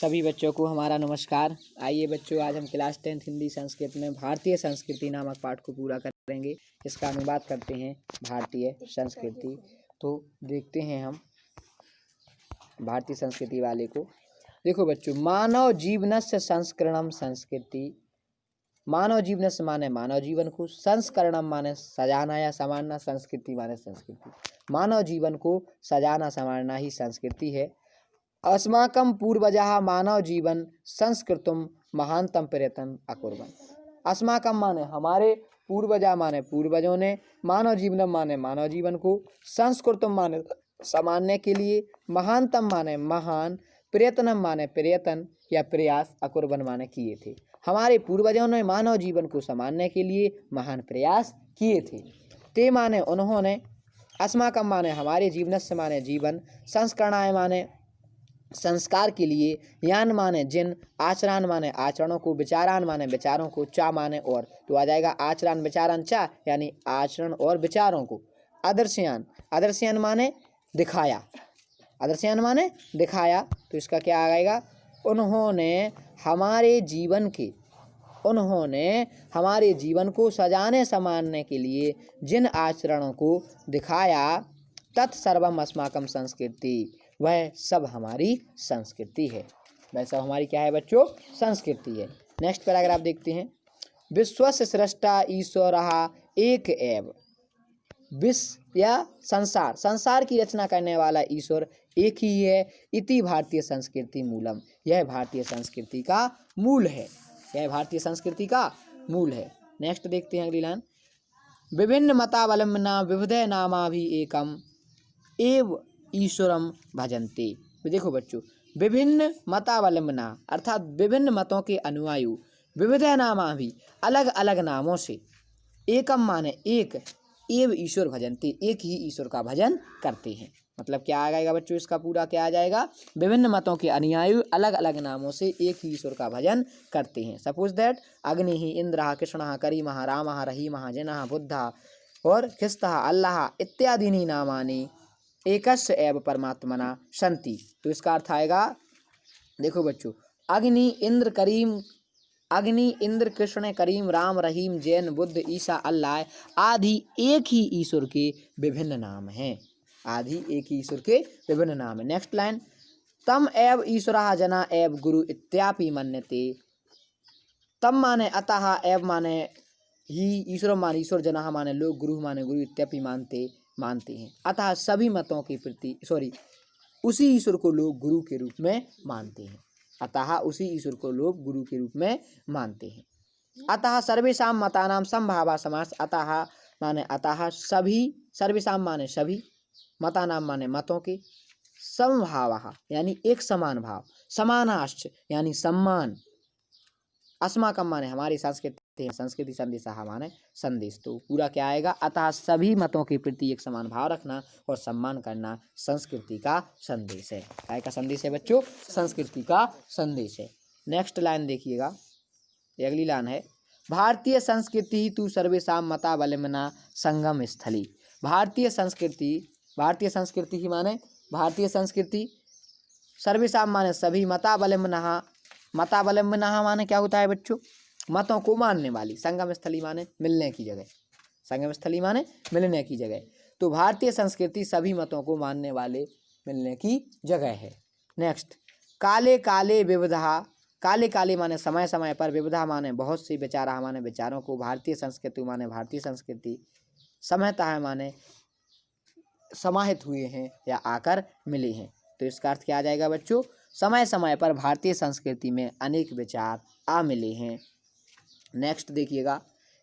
सभी बच्चों को हमारा नमस्कार। आइए बच्चों, आज हम क्लास 10th हिंदी संस्कृत में भारतीय संस्कृति नामक पाठ को पूरा करेंगे। इसका अनुवाद करते हैं भारतीय संस्कृति। तो देखते हैं हम भारतीय संस्कृति वाले को। देखो बच्चों, मानव जीवनस्य संस्करणम संस्कृति। मानव जीवनस्य माने मानव जीवन को, संस्करणम माने सजाना या संवारना, संस्कृति माने संस्कृति। मानव जीवन को सजाना संवारना ही संस्कृति है। अस्माकं पूर्वजाः मानव जीवन संस्कृतम महानतम प्रयत्न अकुर्वन्। अस्माकं माने हमारे, पूर्वजा माने पूर्वजों ने, मानव जीवन माने मानव जीवन को, संस्कृतम माने संवारने के लिए, महानतम माने महान, प्रयत्नम माने प्रयत्न या प्रयास, अकुर्वन् माने किए थे। हमारे पूर्वजों ने मानव जीवन को संवारने के लिए महान प्रयास किए थे। ते माने उन्होंने, अस्माकं माने हमारे, जीवनस्य माने जीवन, संस्करणाय माने संस्कार के लिए, यान माने जिन, आचरण माने आचरणों को, विचारान माने विचारों को, चा माने और, तो आ जाएगा आचरण विचारन चा, यानी आचरण और विचारों को। आदर्शयान, आदर्शयान माने दिखाया, आदर्शयान माने दिखाया, तो इसका क्या आएगा, उन्होंने हमारे जीवन को सजाने संवारने के लिए जिन आचरणों को दिखाया, तत्सर्वम अस्माकं संस्कृति, वह सब हमारी संस्कृति है। वह सब हमारी क्या है बच्चों, संस्कृति है। नेक्स्ट पैराग्राफ देखते हैं। विश्वस्य सृष्टा ईश्वरः एक एव। विश्व या संसार, संसार की रचना करने वाला ईश्वर एक ही है। इति भारतीय संस्कृति मूलम, यह भारतीय संस्कृति का मूल है। यह भारतीय संस्कृति का मूल है। नेक्स्ट देखते हैं अगली लाइन। विभिन्न मतावलंबना विविधे नामा भी एकम एव ईश्वरम भजन्ते। देखो बच्चों, विभिन्न मतावलंबना अर्थात विभिन्न मतों के अनुयायी, विविधे नामा भी अलग अलग नामों से, एकम माने एक, एव ईश्वर भजन्ते, एक ही ईश्वर का भजन करते हैं। मतलब क्या आ जाएगा बच्चों, इसका पूरा क्या आ जाएगा, विभिन्न मतों के अनुयायी अलग अलग नामों से एक ही ईश्वर का भजन करते हैं। सपोज दैट अग्नि ही, इंद्र, कृष्ण, करीम, राम, रहीम, जिन, बुद्ध और ख्रिस्त, अल्लाह इत्यादि नामानि एकस्य एव परमात्मना संति। तो इसका अर्थ आएगा, देखो बच्चों, अग्नि, इंद्र, कृष्ण, करीम, राम, रहीम, जैन, बुद्ध, ईसा, अल्लाह आदि एक ही ईश्वर के विभिन्न नाम हैं। आदि एक ही ईश्वर के विभिन्न नाम है। Next line. तम एव ईश्वरः जना एव गुरु इत्यापि मन्यते। तम माने अतः, एव माने ही, ईश्वर माने ईश्वर, जना माने लोग, गुरु माने गुरु, इत्यापि मानते हैं। अतः सभी मतों के प्रति, उसी ईश्वर को लोग गुरु के रूप में मानते हैं। अतः उसी ईश्वर को लोग गुरु के रूप में मानते हैं। अतः सर्वेषां मतानां समभावा समास। अतः माने अतः सभी, सर्वेषां माने सभी, मतानां माने मतों के, समभावः यानी एक समान भाव, समानाश्च यानी सम्मान, अस्माकं माने हमारी संस्कृति, संस्कृति संदेशः माने संदेश। तो पूरा क्या आएगा, अतः सभी मतों के प्रति एक समान भाव रखना और सम्मान करना संस्कृति का संदेश है। क्या का संदेश है बच्चों, संस्कृति का संदेश है। नेक्स्ट लाइन देखिएगा, ये अगली लाइन है। भारतीय संस्कृति तु सर्वेषां मतावलंबना संगम स्थली। भारतीय संस्कृति ही माने भारतीय संस्कृति, सर्वेषां माने सभी, मतावलंबना माने क्या होता है बच्चों, मतों को मानने वाली, संगम स्थली माने मिलने की जगह, संगम स्थली माने मिलने की जगह। तो भारतीय संस्कृति सभी मतों को मानने वाले मिलने की जगह है। नेक्स्ट, काले काले विविधा। काले काले माने समय समय पर, विविधा माने बहुत सी, विचारा माने विचारों को। भारतीय संस्कृति माने भारतीय संस्कृति, समयतः माने समाहित हुए हैं या आकर मिले हैं। तो इसका अर्थ क्या आ जाएगा बच्चों, समय समय पर भारतीय संस्कृति में अनेक विचार आ मिले हैं। नेक्स्ट देखिएगा,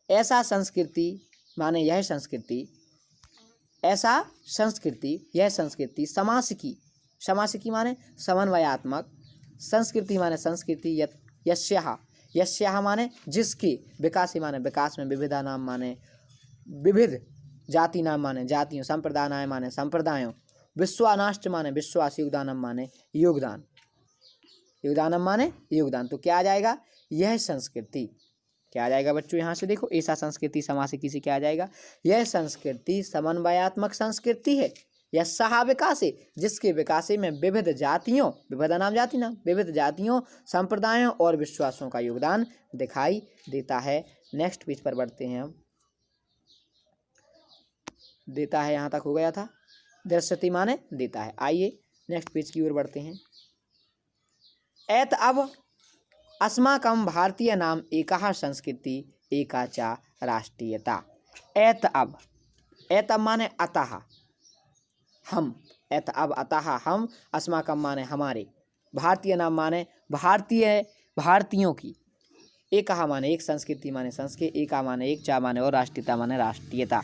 ऐसा संस्कृति माने यह संस्कृति, ऐसा संस्कृति यह संस्कृति, समासिकी माने समन्वयात्मक, संस्कृति माने संस्कृति, यस्याः माने जिसके, विकासी माने विकास में, विविधा नाम माने विविध, जाति नाम माने जातियों, संप्रदाय माने संप्रदायों, विश्वानाश्च माने विश्वास, योगदानम माने योगदान, योगदानम माने योगदान। तो क्या आ जाएगा, यह संस्कृति, क्या आ जाएगा बच्चों, यहाँ से देखो, ऐसा संस्कृति समासिकी से क्या आ जाएगा, यह संस्कृति समन्वयात्मक संस्कृति है। यस्सहा विकासे, जिसके विकासे में विविध जातियों, विविध नाम जाति ना, विविध जातियों, संप्रदायों और विश्वासों का योगदान दिखाई देता है। नेक्स्ट पेज पर बढ़ते हैं हम। देता है यहाँ तक हो गया था, दृश्यति माने देता है। आइए नेक्स्ट पेज की ओर बढ़ते हैं। एत अब अस्माकं भारतीय नाम एकः संस्कृति एका च राष्ट्रीयता। एत अब माने अतः, हम, एत अब अतः हम, अस्माकं माने हमारे, भारतीय नाम माने भारतीय, भारतीयों की, एकः माने एक, संस्कृति माने संस्कृति, एका माने एक, चा माने और, राष्ट्रीयता माने राष्ट्रीयता।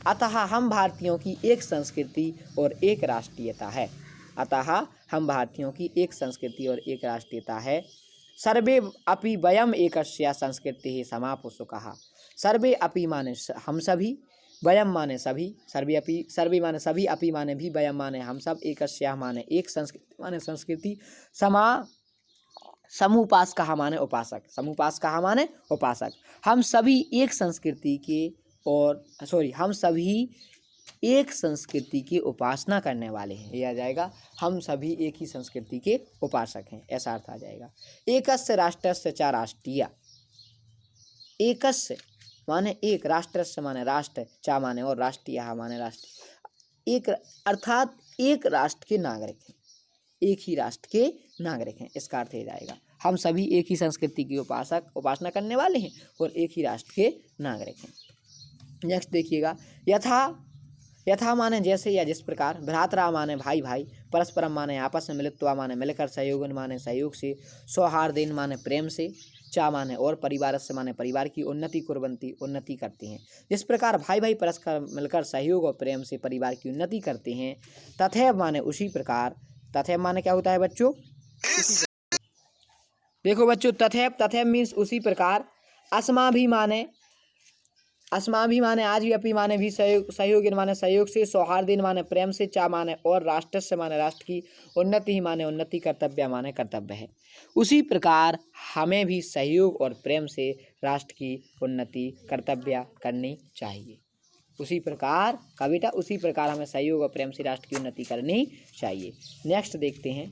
अतः हम भारतीयों की एक संस्कृति और एक राष्ट्रीयता है। अतः हम भारतीयों की एक संस्कृति और एक राष्ट्रीयता है। सर्वे अपि वयम एकस्या संस्कृति समापुसुकः। सर्वे अपि माने हम सभी, वयम माने सभी, सर्वे अपि, सर्वे माने सभी, अपि माने भी, वयम माने हम सब, एकस्या माने एक, संस्कृति माने संस्कृति, समुपासकः माने उपासक, समुपासकः माने उपासक। हम सभी एक संस्कृति के और हम सभी एक संस्कृति की उपासना करने वाले हैं। ये आ जाएगा, हम सभी एक ही संस्कृति के उपासक हैं, ऐसा अर्थ आ जाएगा। एकस्य राष्ट्रस्य च राष्ट्रीय, एकस्य माने एक, राष्ट्रस्य माने राष्ट्र, चा माने और, राष्ट्रीय माने राष्ट्र, एक अर्थात एक राष्ट्र के नागरिक हैं, एक ही राष्ट्र के नागरिक हैं, इसका अर्थ हो जाएगा। हम सभी एक ही संस्कृति की उपासना करने वाले हैं और एक ही राष्ट्र के नागरिक हैं। नेक्स्ट देखिएगा, यथा माने जैसे या जिस प्रकार, भ्रातरा माने भाई भाई, परस्परम माने आपस में, मिलित्वा माने मिलकर, सहयोगन माने सहयोग से, सौहार्देन माने प्रेम से, चा माने और, परिवारस्य माने परिवार की, उन्नति कुर्वन्ति उन्नति करते हैं। जिस प्रकार भाई भाई परस्पर मिलकर सहयोग और प्रेम से परिवार की उन्नति करते हैं, तथैव माने उसी प्रकार, तथैव माने क्या होता है बच्चों? देखो बच्चों, तथैव मीन्स उसी प्रकार, अस्माभि माने आज भी, अपि माने भी, सहयोग माने सहयोग से, सौहार्देन माने प्रेम से, चा माने और, राष्ट्रस्य माने राष्ट्र की, उन्नति ही माने उन्नति, कर्तव्य माने कर्तव्य है। उसी प्रकार हमें भी सहयोग और प्रेम से राष्ट्र की उन्नति कर्तव्य करनी चाहिए। उसी प्रकार का बेटा, उसी प्रकार हमें सहयोग और प्रेम से राष्ट्र की उन्नति करनी चाहिए। नेक्स्ट देखते हैं,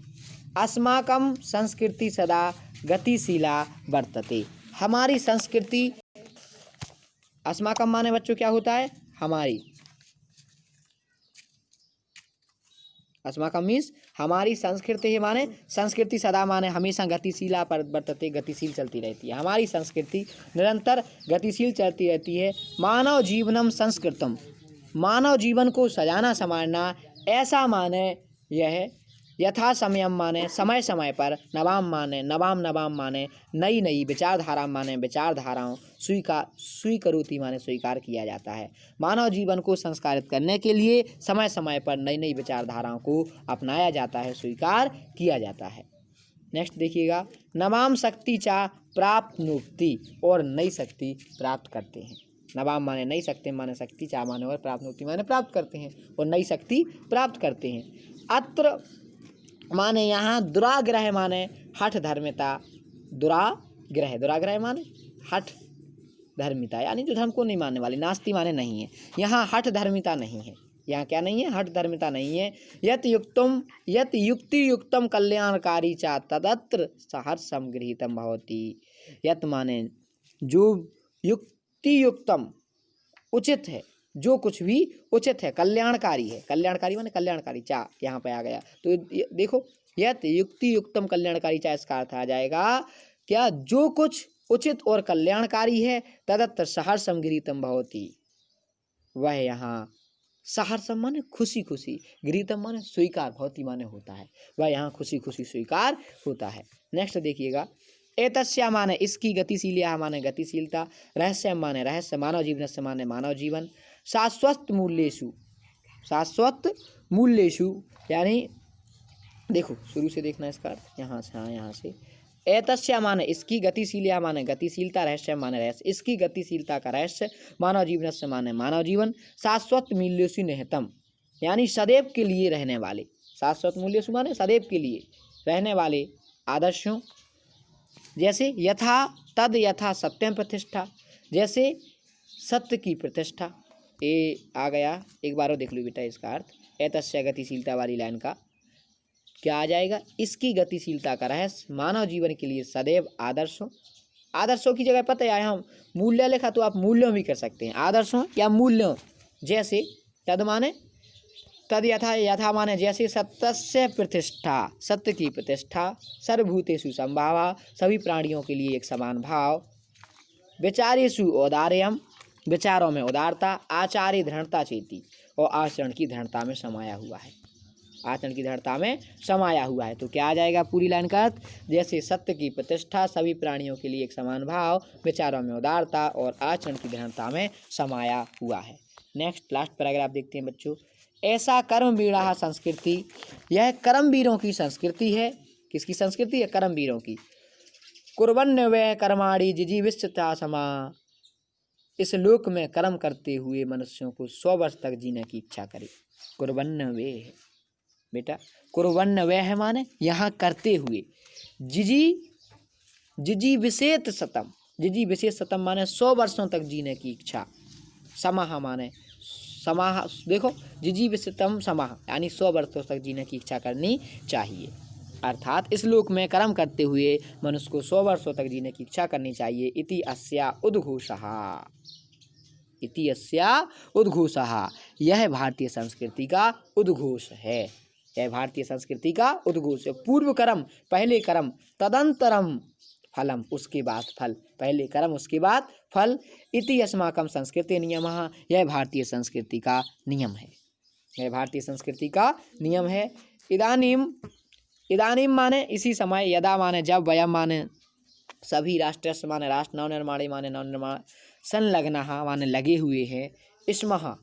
अस्माकं संस्कृति सदा गतिशीला वर्तते। हमारी संस्कृति, अस्माकं माने बच्चों क्या होता है? हमारी, अस्माकं मीन्स हमारी, संस्कृति माने संस्कृति, सदा माने हमेशा, गतिशीला पर वर्तते, गतिशील चलती रहती है। हमारी संस्कृति निरंतर गतिशील चलती रहती है। मानव जीवनम संस्कृतम, मानव जीवन को सजाना संवारना, ऐसा माने यह, यथा समयम माने समय समय पर, नवाम माने नवाम माने नई नई, विचारधारा माने विचारधाराओं, स्वीकरोति माने स्वीकार किया जाता है। मानव जीवन को संस्कारित करने के लिए समय समय पर नई नई विचारधाराओं को अपनाया जाता है, स्वीकार किया जाता है। नेक्स्ट देखिएगा, नवाम शक्ति चा प्राप्नोति, और नई शक्ति प्राप्त करते हैं। नवाम माने नई शक्ति माने शक्ति, चा माने और, प्राप्नोति माने प्राप्त करते हैं और नई शक्ति प्राप्त करते हैं। अत्र माने यहाँ, दुराग्रह माने हठ धर्मिता, दुराग्रह माने हठ धर्मिता, यानी जो धर्म को नहीं मानने वाली, नास्ति माने नहीं है। यहाँ हठ धर्मिता नहीं है, यहाँ क्या नहीं है? हठ धर्मिता नहीं है। यत युक्ति युक्तम कल्याणकारी चा तदत्र सहर्षम गृहीतम भवति। यत माने जो युक्ति युक्तम उचित है, जो कुछ भी उचित है, कल्याणकारी है, कल्याणकारी माने कल्याणकारी, चा यहाँ पे आ गया। तो देखो, यत युक्ति युक्तम कल्याणकारी चा, इसका अर्थ आ जाएगा क्या? जो कुछ उचित और कल्याणकारी है, तदत्र सहर्षम गृहीतम भवति, वह यहाँ सहर्षम माने खुशी खुशी, गृहीतम माने स्वीकार, भवति माने होता है, वह यहाँ खुशी खुशी स्वीकार होता है। नेक्स्ट देखिएगा, एतस्या माने इसकी, गतिशीलिया माने गतिशीलता, रहस्य माने रहस्य, मानव जीवनस्य माने मानव जीवन, शाश्वत मूल्येषु, यानी देखो शुरू से देखना इसका अर्थ, यहाँ से, हाँ यहाँ से, एतस्या माने इसकी, गतिशीलिया माने गतिशीलता, रहस्य माने रहस्य, इसकी गतिशीलता का रहस्य, मानव जीवनस्य माने मानव जीवन, शाश्वत मूल्येषु निहितम, यानी सदैव के लिए रहने वाले, शाश्वत मूल्येषु माने सदैव के लिए रहने वाले आदर्शों, जैसे यथा तद यथा सत्यम प्रतिष्ठा, जैसे सत्य की प्रतिष्ठा। ये आ गया, एक बार और देख लो बेटा इसका अर्थ। एतस्य गतिशीलता वाली लाइन का क्या आ जाएगा? इसकी गतिशीलता का रहस्य मानव जीवन के लिए सदैव आदर्शों, आदर्शों की जगह पता है हम मूल्य लिखा तो आप मूल्यों भी कर सकते हैं, आदर्शों या मूल्यों। जैसे तद माने तद यथा, यथा माने जैसे सत्यस्य प्रतिष्ठा, सत्य की प्रतिष्ठा, सर्वभूतेषु संभावा, सभी प्राणियों के लिए एक समान भाव, विचारेषु औदार्यम, विचारों में उदारता, आचार्य दृढ़ता चेती, और आचरण की दृढ़ता में समाया हुआ है, आचरण की दृढ़ता में समाया हुआ है। तो क्या आ जाएगा पूरी लाइन का अर्थ? जैसे सत्य की प्रतिष्ठा, सभी प्राणियों के लिए एक समान भाव, विचारों में उदारता और आचरण की दृढ़ता में समाया हुआ है। नेक्स्ट लास्ट पैराग्राफ देखते हैं बच्चों। ऐसा कर्मवीरा संस्कृति, यह कर्मवीरों की संस्कृति है। किसकी संस्कृति है? कर्मवीरों की। कुर्वन्य वह कर्माणि जिजीविषता समा, इस लोक में कर्म करते हुए मनुष्यों को 100 वर्ष तक जीने की इच्छा करे। कुर्वन्य वे है बेटा, कुर्वन्य वे है माने यहाँ करते हुए, जिजी विशेष शतम, जिजी विशेष शतम माने 100 वर्षों तक जीने की इच्छा, समाह माने समाह, देखो जिजी विशतम समाह यानी 100 वर्षों तक जीने की इच्छा करनी चाहिए। अर्थात इस लोक में कर्म करते हुए मनुष्य को 100 वर्षों तक जीने की इच्छा करनी चाहिए। इति अस्या उद्घोषः, इति अस्या उद्घोषः, यह भारतीय संस्कृति का उद्घोष है, यह भारतीय संस्कृति का उद्घोष है। पूर्व कर्म पहले कर्म, तदंतरम फलम उसके बाद फल, पहले कर्म उसके बाद फल। इति अस्माकं संस्कृति नियमः, यह भारतीय संस्कृति का नियम है, यह भारतीय संस्कृति का नियम है। इदानीम, इदानीम माने इसी समय, यदा माने जब, वयम माने सभी, राष्ट्रस्य माने राष्ट्र, नवनिर्माणे माने नवनिर्माण, संलग्नः माने लगे हुए हैं, स्मः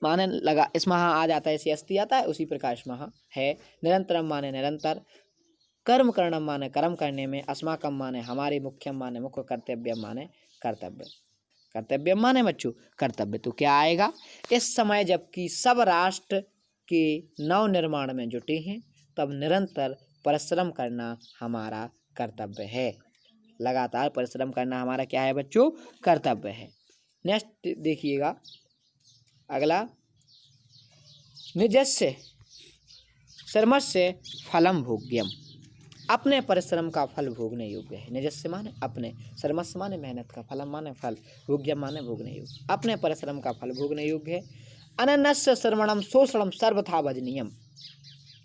माने लगा, स्मः आ जाता है, ऐसे अस्ति आता है, उसी प्रकार स्मः है। निरंतरम माने निरंतर, कर्म करणम माने कर्म करने में, अस्माकम माने हमारे, मुख्यम माने मुख्य, कर्तव्यम माने कर्तव्य, कर्तव्यम माने बच्चों कर्तव्य। तो क्या आएगा? इस समय जबकि सब राष्ट्र के नव निर्माण में जुटे हैं, तब निरंतर परिश्रम करना हमारा कर्तव्य है, लगातार परिश्रम करना हमारा क्या है बच्चों? कर्तव्य है। नेक्स्ट देखिएगा अगला, निजस्य श्रमस्य फलम भोग्यम, अपने परिश्रम का फल भोगने योग्य है। निजस्य माने अपने, श्रमस्य माने मेहनत का, फलम माने फल, भोग्यम माने भोगने योग्य, अपने परिश्रम का फल भोगने योग्य है। अनन्यस्य श्रवणम शोषणम सर्वथा भजनीयम,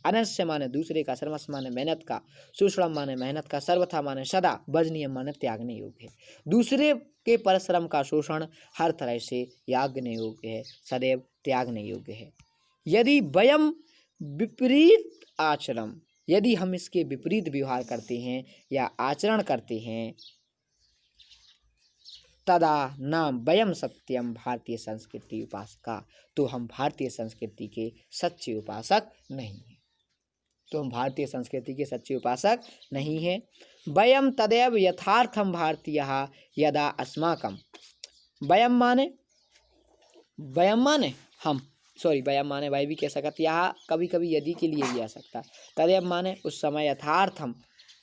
अनन्य माने दूसरे का, श्रमस्य माने मेहनत का, शोषणम माने मेहनत का, सर्वथा माने सदा, भजनीयम माने त्यागने योग्य है। दूसरे के परिश्रम का शोषण हर तरह से यागने योग्य है, सदैव त्यागने योग्य है। यदि वयम विपरीत आचरण, यदि हम इसके विपरीत व्यवहार करते हैं या आचरण करते हैं, तदा न वयम सत्यम भारतीय संस्कृति उपासका, तो हम भारतीय संस्कृति के सच्चे उपासक नहीं हैं, तो हम भारतीय संस्कृति के सच्चे उपासक नहीं हैं। वयम तदेव यथार्थम भारतीयः यदा अस्माकं, वयम माने, वयम माने हम, सॉरी वयम माने वही भी कह सकते, यहाँ कभी कभी यदि के लिए भी आ सकता। तदेव माने उस समय, यथार्थम,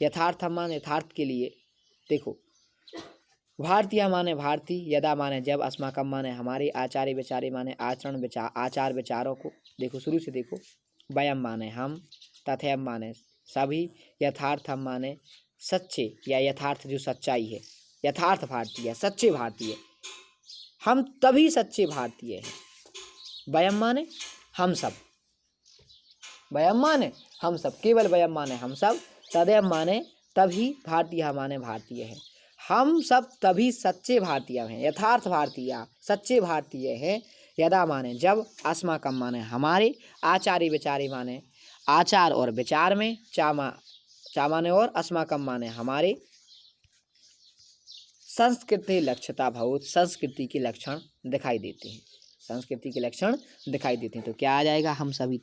यथार्थम माने यथार्थ के लिए। देखो भारतीय माने भारतीय, यदा माने जब, अस्माकम माने हमारे, आचार्य विचारे माने आचरण विचार, आचार विचारों को। देखो शुरू से देखो, वयम माने हम, तथैव माने सभी, यथार्थम माने सच्चे या यथार्थ जो सच्चाई है, यथार्थ भारतीय, सच्चे भारतीय, हम तभी सच्चे भारतीय हैं। वयम माने हम सब, वयम माने हम सब, केवल वयम माने हम सब, तदैव माने तभी, भारतीय माने भारतीय है, हम सब तभी सच्चे भारतीय हैं, यथार्थ भारतीय, सच्चे भारतीय हैं। यदा माने जब, अस्माकम माने हमारे, आचार्य विचारे माने आचार और विचार में, चा माने और, अस्माकम माने हमारे, संस्कृति लक्षता भवत, संस्कृति के लक्षण दिखाई देते हैं, संस्कृति के लक्षण दिखाई देते हैं। तो क्या आ जाएगा? हम सभी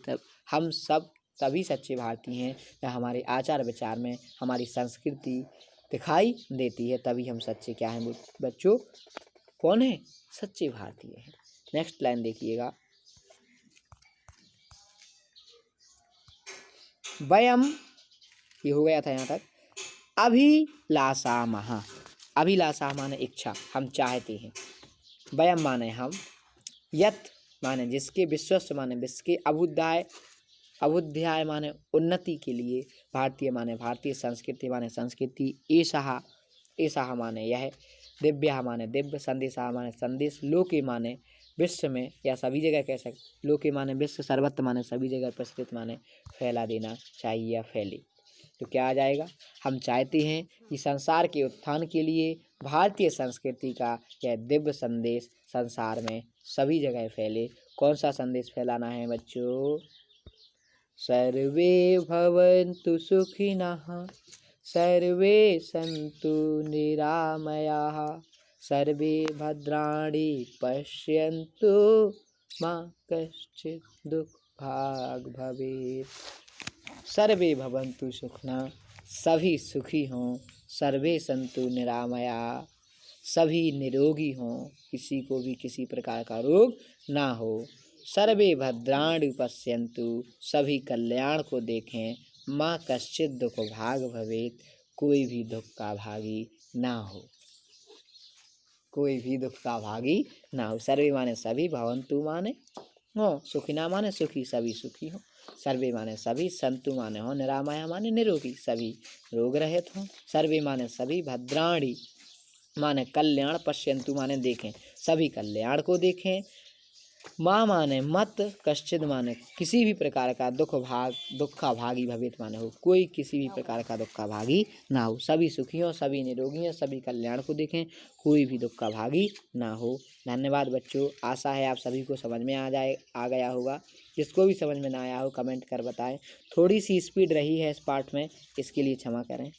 हम सब तभी सच्चे भारतीय हैं या हमारे आचार विचार में हमारी संस्कृति दिखाई देती है, तभी हम सच्चे क्या हैं बच्चों? कौन है? सच्चे भारतीय हैं। नेक्स्ट लाइन देखिएगा, वयम, ये हो गया था यहाँ तक। अभिलाषामः, अभिलाषा माने इच्छा, हम चाहते हैं, वयम माने हम, यत माने जिसके विश्वस्त माने विश्व के अभ्युदय माने उन्नति के लिए, भारतीय माने भारतीय, संस्कृति माने संस्कृति, एषः माने यह, दिव्य माने दिव्य, संदेशः माने संदेश, लोके माने विश्व में या सभी जगह कह सकते, लोके माने विश्व, सर्वत्र माने सभी जगह, प्रचलित माने फैला देना चाहिए या फैले। तो क्या आ जाएगा? हम चाहते हैं कि संसार के उत्थान के लिए भारतीय संस्कृति का यह दिव्य संदेश संसार में सभी जगह फैले। कौन सा संदेश फैलाना है बच्चों? सर्वे भवन्तु सुखिनः, सर्वे सन्तु निरामयाः, सर्वे भद्राणि पश्यन्तु, मा कश्चित् दुःखभाग् भवेत्। सर्वे भवन्तु सुखिनः, सभी सुखी हों, सर्वे सन्तु निरामया, सभी निरोगी हों, किसी को भी किसी प्रकार का रोग ना हो। सर्वे भद्राणि पश्यन्तु, सभी कल्याण को देखें। माँ कश्चित् दुख भाग भवेत्, कोई भी दुख का भागी ना हो, कोई भी दुख का भागी ना हो। सर्वे माने सभी, भवन्तु माने हो, सुखिना माने सुखी, सभी सुखी हो, सर्वे माने सभी, संतु माने हो, निरामया माने निरोगी, सभी रोग रहित हो। सर्वे माने सभी, भद्राणि माने कल्याण, पश्यन्तु माने देखें, सभी कल्याण को देखें। माँ माने मत, कश्चित् माने किसी भी प्रकार का दुख का भागी, भवेत माने हो, कोई किसी भी प्रकार का दुख का भागी ना हो। सभी सुखी हो, सभी निरोगी हो, सभी कल्याण को देखें, कोई भी दुख का भागी ना हो। धन्यवाद बच्चों, आशा है आप सभी को समझ में आ गया होगा। जिसको भी समझ में ना आया हो कमेंट कर बताएं। थोड़ी सी स्पीड रही है इस पार्ट में, इसके लिए क्षमा करें।